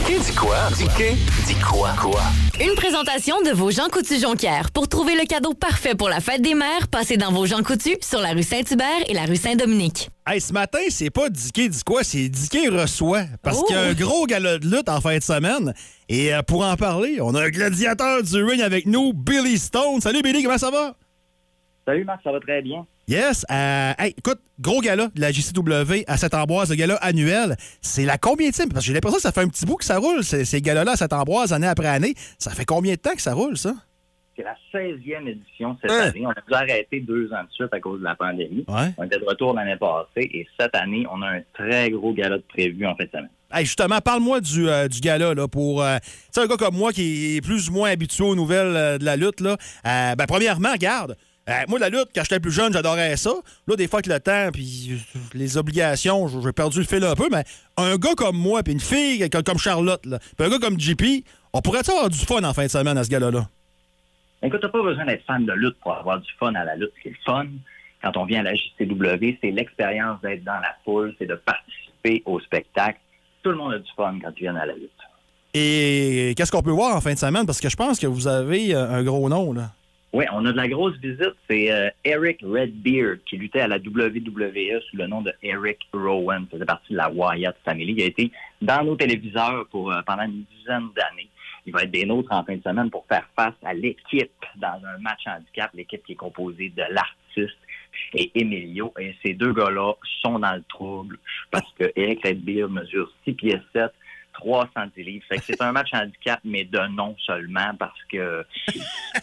Dis quoi? Dis quoi? Une présentation de vos Jean Coutu Jonquière. Pour trouver le cadeau parfait pour la fête des mères, passez dans vos Jean Coutu sur la rue Saint-Hubert et la rue Saint-Dominique. Hey, ce matin, c'est pas Dicky dit quoi, c'est Dicky reçoit. Parce qu'il y a un gros gala de lutte en fin de semaine. Et pour en parler, on a un gladiateur du ring avec nous, Billy Stone. Salut Billy, comment ça va? Salut Marc, ça va très bien. Yes. Hey, écoute, gros gala de la JCW à Saint-Ambroise, le gala annuel. C'est la combienième? Parce que j'ai l'impression que ça fait un petit bout que ça roule, ces galas-là à Saint-Ambroise, année après année. Ça fait combien de temps que ça roule, ça? C'est la 16e édition cette année. On a dû arrêter 2 ans de suite à cause de la pandémie. Ouais. On était de retour l'année passée et cette année, on a un très gros gala de prévu en fin de semaine. Hey, justement, parle-moi du gala, là, pour tu sais, un gars comme moi qui est plus ou moins habitué aux nouvelles de la lutte, là. Premièrement, regarde, moi, la lutte, quand j'étais plus jeune, j'adorais ça. Là, des fois, avec le temps, puis les obligations, j'ai perdu le fil un peu, mais un gars comme moi, puis une fille comme Charlotte, là, puis un gars comme JP, on pourrait avoir du fun en fin de semaine à ce gala-là? Écoute, t'as pas besoin d'être fan de lutte pour avoir du fun à la lutte. C'est le fun. Quand on vient à la JCW, c'est l'expérience d'être dans la foule, c'est de participer au spectacle. Tout le monde a du fun quand tu viens à la lutte. Et qu'est-ce qu'on peut voir en fin de semaine? Parce que je pense que vous avez un gros nom, là. Oui, on a de la grosse visite. C'est Eric Redbeard qui luttait à la WWE sous le nom de Eric Rowan. Ça faisait partie de la Wyatt Family. Il a été dans nos téléviseurs pendant une dizaine d'années. Il va être des nôtres en fin de semaine pour faire face à l'équipe dans un match handicap, l'équipe qui est composée de l'artiste et Emilio. Et ces deux gars-là sont dans le trouble parce que Eric Redbeard mesure 6 pieds 7, 310 livres. Fait que c'est un match handicap, mais de nom seulement parce que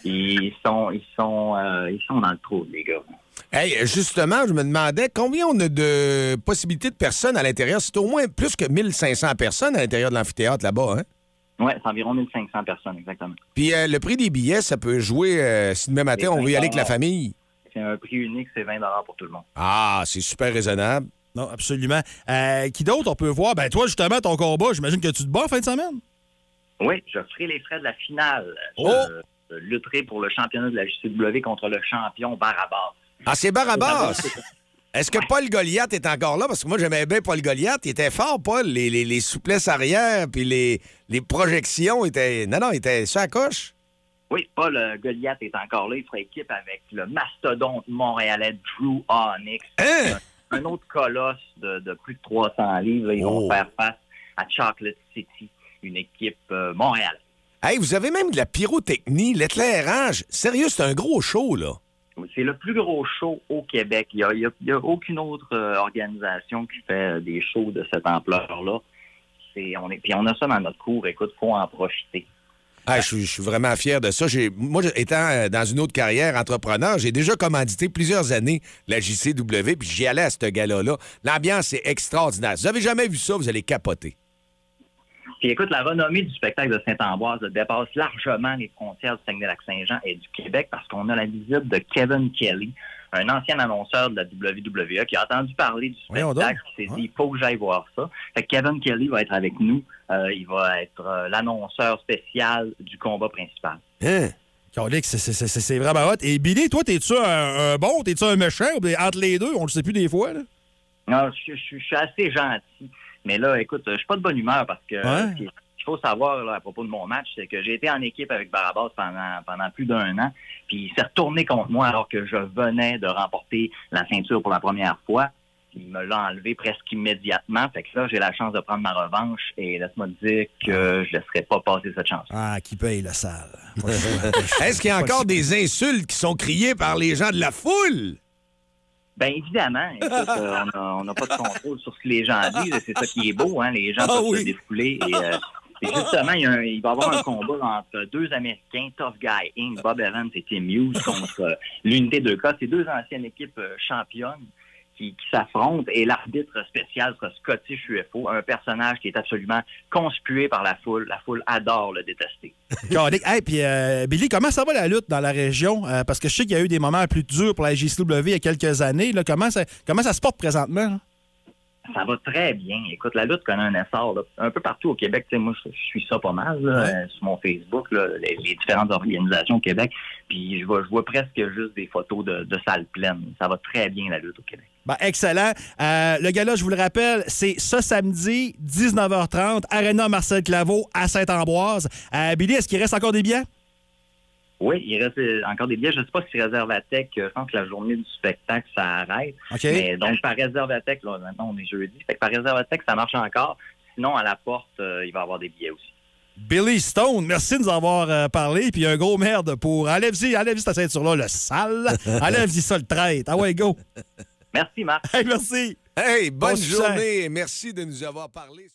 ils sont dans le trouble, les gars. Hey, justement, je me demandais combien on a de possibilités de personnes à l'intérieur. C'est au moins plus que 1500 personnes à l'intérieur de l'amphithéâtre là-bas, hein? Oui, c'est environ 1500 personnes, exactement. Puis le prix des billets, ça peut jouer si demain matin, on veut y aller avec la famille. C'est un prix unique, c'est 20 pour tout le monde. Ah, c'est super raisonnable. Non, absolument. Qui d'autre on peut voir? Ben toi, justement, ton combat, j'imagine que tu te bats en fin de semaine? Oui, je ferai les frais de la finale. Oh! Je lutterai pour le championnat de la JCW contre le champion Barabas. Ah, c'est Barabas! Est-ce que Paul Goliath est encore là? Parce que moi, j'aimais bien Paul Goliath. Il était fort, Paul. Les souplesses arrière, puis les projections étaient... Non, il était sur la coche. Oui, Paul Goliath est encore là. Il fera équipe avec le mastodonte montréalais Drew Onyx. Hein? Un autre colosse de plus de 300 livres. Là, ils vont faire face à Chocolate City, une équipe montréalaise. Hey, vous avez même de la pyrotechnie, l'éclairage. Sérieux, c'est un gros show, là. C'est le plus gros show au Québec. Il y a aucune autre organisation qui fait des shows de cette ampleur-là. Puis on a ça dans notre cours. Écoute, il faut en profiter. Ah, je suis vraiment fier de ça. Moi, étant dans une autre carrière entrepreneur, j'ai déjà commandité plusieurs années la JCW, puis j'y allais à ce gala-là. L'ambiance est extraordinaire. Si vous n'avez jamais vu ça, vous allez capoter. Puis écoute, la renommée du spectacle de Saint-Ambroise dépasse largement les frontières du Saguenay-Lac-Saint-Jean et du Québec parce qu'on a la visite de Kevin Kelly, un ancien annonceur de la WWE qui a entendu parler du spectacle, qui s'est dit, il faut que j'aille voir ça. Fait que Kevin Kelly va être avec nous. Il va être l'annonceur spécial du combat principal. Hein? C'est vraiment hot. Et Billy, toi, t'es-tu un bon, t'es-tu un méchant? Entre les deux, on le sait plus des fois, là. Non, je suis assez gentil. Mais là, écoute, je suis pas de bonne humeur parce que ce qu'il faut savoir là, à propos de mon match, c'est que j'ai été en équipe avec Barabas pendant plus d'1 an, puis il s'est retourné contre moi alors que je venais de remporter la ceinture pour la première fois. Il me l'a enlevé presque immédiatement. Fait que là, j'ai la chance de prendre ma revanche et laisse-moi te dire que je ne laisserai pas passer cette chance. Ah, qui paye la salle? Est-ce qu'il y a encore des insultes qui sont criées par les gens de la foule? Bien, évidemment. Écoute, on n'a pas de contrôle sur ce que les gens disent. C'est ça qui est beau, hein. Les gens peuvent se défouler. Et justement, il va y avoir un combat entre deux Américains, Tough Guy Inc., Bob Evans et Tim Hughes, contre l'unité 2K. C'est deux anciennes équipes championnes qui s'affrontent. Et l'arbitre spécial sera Scottish UFO, un personnage qui est absolument conspué par la foule. La foule adore le détester. Hey, puis Billy, comment ça va la lutte dans la région? Parce que je sais qu'il y a eu des moments plus durs pour la JCW il y a quelques années. Là. Comment ça se porte présentement? Là? Ça va très bien. Écoute, la lutte connaît un essor. Là. Un peu partout au Québec, tu sais, moi, je suis ça pas mal là, sur mon Facebook, là, les différentes organisations au Québec. Puis je vois presque juste des photos de salles pleines. Ça va très bien, la lutte au Québec. Ben, excellent. Le gala, je vous le rappelle, c'est ce samedi, 19h30, Aréna Marcel Claveau à Saint-Ambroise. Billy, est-ce qu'il reste encore des billets? Oui, il reste encore des billets. Je ne sais pas si Réservatech, je pense que la journée du spectacle, ça arrête. OK. Mais donc, par Réservatech, là, maintenant, on est jeudi. Fait que par Réservatech, ça marche encore. Sinon, à la porte, il va y avoir des billets aussi. Billy Stone, merci de nous avoir parlé. Puis un gros merde pour... Enlève-y ta ceinture-là, le sale. Enlève-y ça, le traître. Ah ouais, go. Merci, Marc. Hey, merci. Hey, bonne Bon succès. journée et merci de nous avoir parlé.